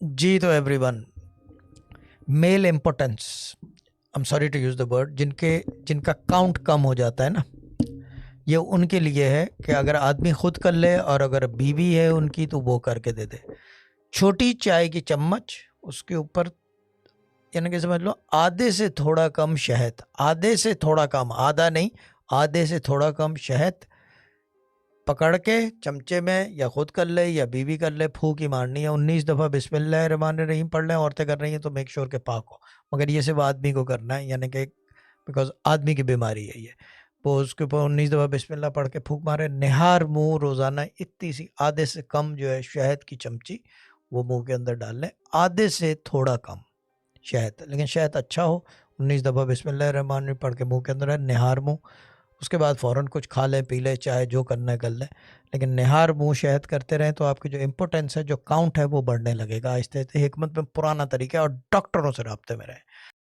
जी तो everyone, male importance, I am sorry to use the word, जिनका count कम हो जाता है ना, ये उनके लिए है कि अगर आदमी खुद कर ले और अगर बीवी है उनकी तो वो करके दे दे। छोटी चाय की चम्मच, उसके ऊपर यानी कि समझ लो आधे से थोड़ा कम शहद, आधे से थोड़ा कम, आधा नहीं, आधे से थोड़ा कम शहद पकड़ के चमचे में या खुद कर ले या बीवी कर ले, फूंक ही मारनी है। 19 दफ़ा बिस्मिल्लाहिर्रहमानिर्रहीम पढ़ लें। औरतें कर रही हैं तो मेक श्योर के पाक हो, मगर ये सिर्फ आदमी को करना है, यानी कि बिकॉज आदमी की बीमारी है ये। वो उसके ऊपर 19 दफ़ा बिस्मिल्लाह पढ़ के फूंक मारे, निहार मुंह रोज़ाना इतनी सी आधे से कम जो है शहद की चमची वो मुंह के अंदर डाल लें, आधे से थोड़ा कम शहद, लेकिन शहद अच्छा हो। 19 दफ़ा बिस्मिल्लाहिर्रहमानिर्रहीम पढ़ के मुंह के अंदर है, निहार मुंह। उसके बाद फ़ौरन कुछ खा लें, पी लें, चाहे जो करना है कर लें, लेकिन निहार मुंह शहद करते रहें तो आपकी जो इम्पोर्टेंस है, जो काउंट है, वो बढ़ने लगेगा आहिस्ते आहिस्ते। हिकमत में पुराना तरीका है, और डॉक्टरों से राब्ते में रहें।